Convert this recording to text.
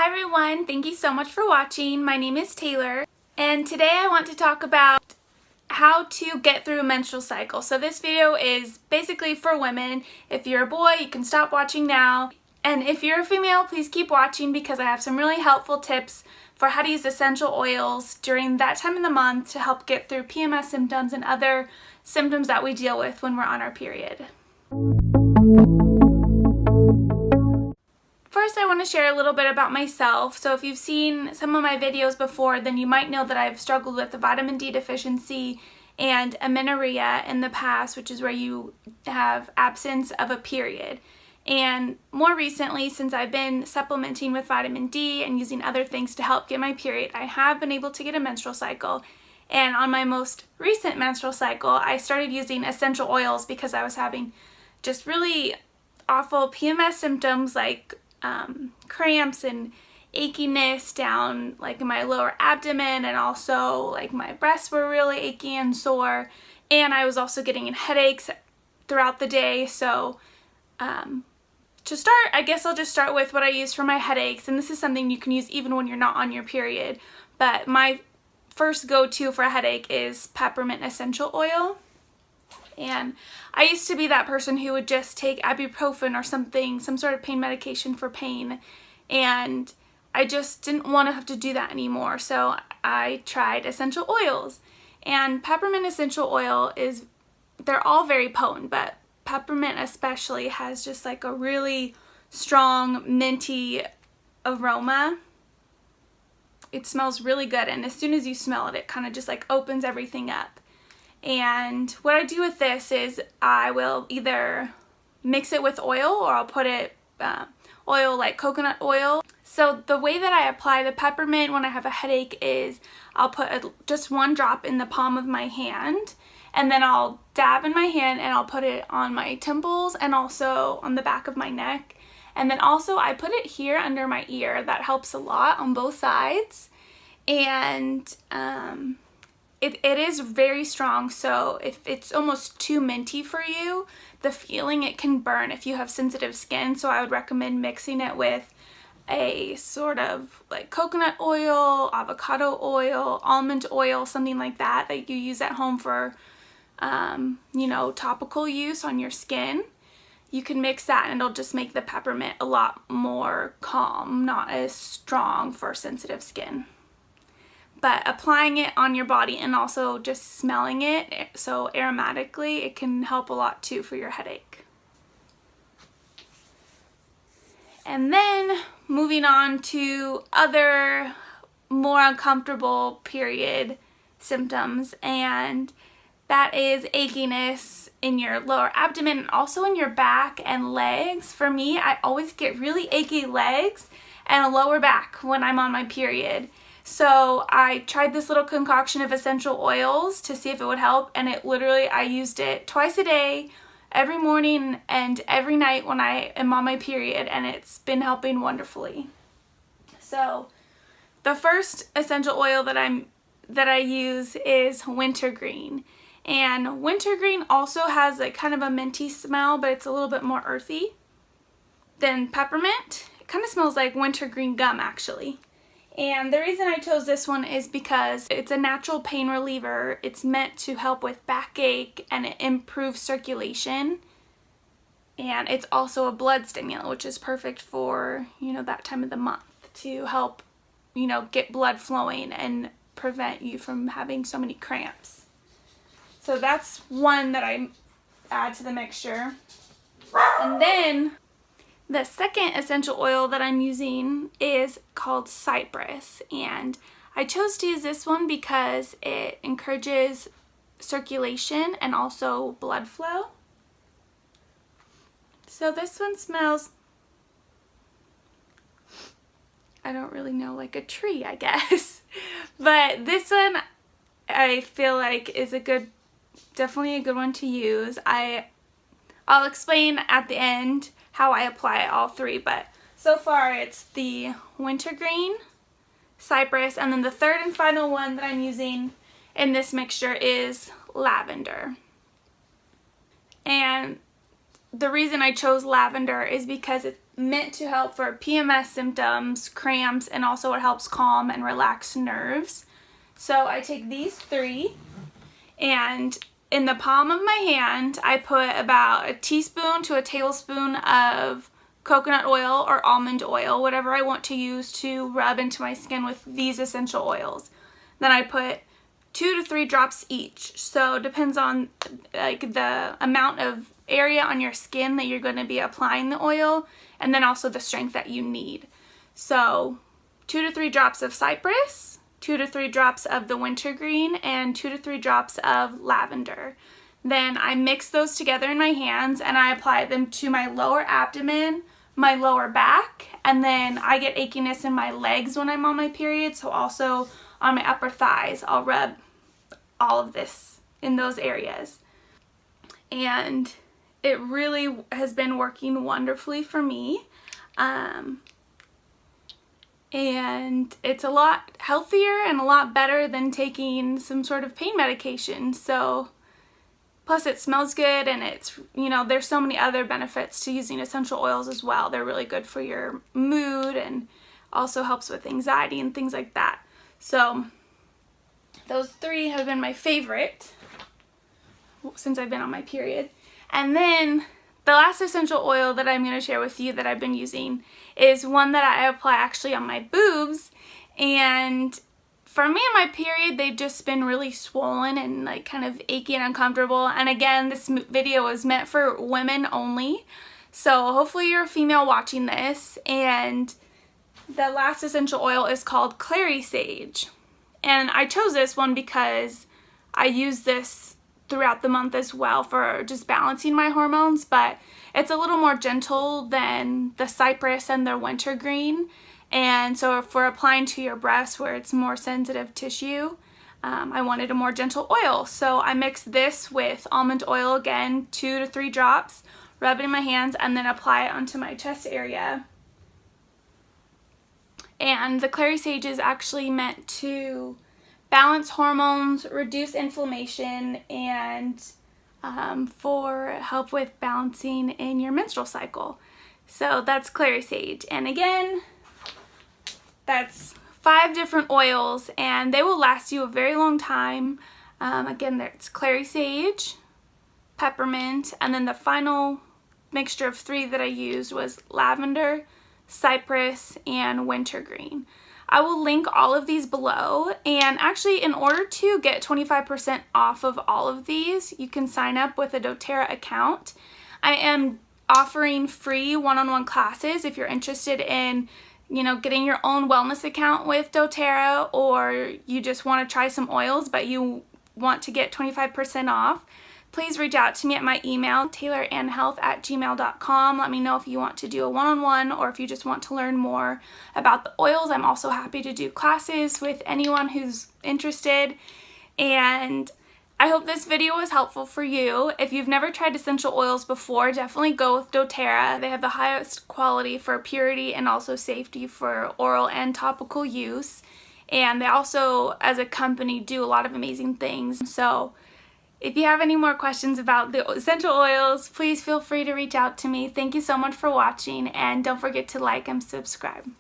Hi everyone, thank you so much for watching. My name is Taylor and today I want to talk about how to get through a menstrual cycle. So this video is basically for women. If you're a boy, you can stop watching now. And if you're a female, please keep watching because I have some really helpful tips for how to use essential oils during that time of the month to help get through PMS symptoms and other symptoms that we deal with when we're on our period. First, I want to share a little bit about myself. So if you've seen some of my videos before, then you might know that I've struggled with a vitamin D deficiency and amenorrhea in the past, which is where you have absence of a period. And more recently, since I've been supplementing with vitamin D and using other things to help get my period, I have been able to get a menstrual cycle. And on my most recent menstrual cycle, I started using essential oils because I was having just really awful PMS symptoms like cramps and achiness down like in my lower abdomen, and also like my breasts were really achy and sore, and I was also getting headaches throughout the day. So to start, I guess I'll just start with what I use for my headaches, and this is something you can use even when you're not on your period, but my first go-to for a headache is peppermint essential oil. And I used to be that person who would just take ibuprofen or something, some sort of pain medication for pain, and I just didn't want to have to do that anymore. So I tried essential oils, and peppermint essential oil they're all very potent, but peppermint especially has just like a really strong minty aroma. It smells really good, and as soon as you smell it, it kind of just like opens everything up. And what I do with this is I will either mix it with oil, or I'll put it oil like coconut oil. So the way that I apply the peppermint when I have a headache is I'll put just one drop in the palm of my hand, and then I'll dab in my hand and I'll put it on my temples and also on the back of my neck. And then also I put it here under my ear. That helps a lot on both sides. And it is very strong, so if it's almost too minty for you, the feeling, it can burn if you have sensitive skin. So I would recommend mixing it with a sort of like coconut oil, avocado oil, almond oil, something like that that you use at home for topical use on your skin. You can mix that and it'll just make the peppermint a lot more calm, not as strong for sensitive skin. But applying it on your body and also just smelling it, so aromatically, it can help a lot too for your headache. And then moving on to other more uncomfortable period symptoms, and that is achiness in your lower abdomen and also in your back and legs. For me, I always get really achy legs and a lower back when I'm on my period. So I tried this little concoction of essential oils to see if it would help, and I used it twice a day, every morning and every night when I am on my period, and it's been helping wonderfully. So the first essential oil that I use is wintergreen. And wintergreen also has like kind of a minty smell, but it's a little bit more earthy than peppermint. It kind of smells like wintergreen gum actually. And the reason I chose this one is because it's a natural pain reliever. It's meant to help with backache and it improves circulation. And it's also a blood stimulant, which is perfect for, that time of the month to help, get blood flowing and prevent you from having so many cramps. So that's one that I add to the mixture. And then the second essential oil that I'm using is called cypress, and I chose to use this one because it encourages circulation and also blood flow. So this one smells, I don't really know, like a tree, I guess. But this one I feel like is definitely a good one to use. I'll explain at the end how I apply all three, but so far it's the wintergreen, cypress, and then the third and final one that I'm using in this mixture is lavender. And the reason I chose lavender is because it's meant to help for PMS symptoms, cramps, and also it helps calm and relax nerves. So I take these 3, and in the palm of my hand, I put about a teaspoon to a tablespoon of coconut oil or almond oil, whatever I want to use to rub into my skin with these essential oils. Then I put 2 to 3 drops each. So it depends on like the amount of area on your skin that you're going to be applying the oil, and then also the strength that you need. So 2 to 3 drops of cypress, 2 to 3 drops of the wintergreen, and 2 to 3 drops of lavender. Then I mix those together in my hands and I apply them to my lower abdomen, my lower back, and then I get achiness in my legs when I'm on my period, so also on my upper thighs I'll rub all of this in those areas. And it really has been working wonderfully for me. And it's a lot healthier and a lot better than taking some sort of pain medication. So plus it smells good, and it's, you know, there's so many other benefits to using essential oils as well. They're really good for your mood and also helps with anxiety and things like that. So those 3 have been my favorite since I've been on my period. And then the last essential oil that I'm going to share with you that I've been using is one that I apply actually on my boobs. And for me on my period, they've just been really swollen and like kind of achy and uncomfortable. And again, this video is meant for women only. So hopefully you're a female watching this. And the last essential oil is called clary sage. And I chose this one because I use this throughout the month as well for just balancing my hormones, but it's a little more gentle than the cypress and the wintergreen. And so if we're applying to your breast where it's more sensitive tissue, I wanted a more gentle oil. So I mixed this with almond oil again, 2 to 3 drops, rub it in my hands, and then apply it onto my chest area. And the clary sage is actually meant to balance hormones, reduce inflammation, and for help with balancing in your menstrual cycle. So that's clary sage. And again, that's 5 different oils, and they will last you a very long time. Again, there's clary sage, peppermint, and then the final mixture of 3 that I used was lavender, cypress, and wintergreen. I will link all of these below, and actually in order to get 25% off of all of these, you can sign up with a doTERRA account. I am offering free one-on-one classes if you're interested in, you know, getting your own wellness account with doTERRA, or you just want to try some oils but you want to get 25% off. Please reach out to me at my email, taylorannhealth@gmail.com. Let me know if you want to do a one-on-one or if you just want to learn more about the oils. I'm also happy to do classes with anyone who's interested. And I hope this video was helpful for you. If you've never tried essential oils before, definitely go with doTERRA. They have the highest quality for purity and also safety for oral and topical use. And they also, as a company, do a lot of amazing things. So if you have any more questions about the essential oils, please feel free to reach out to me. Thank you so much for watching, and don't forget to like and subscribe.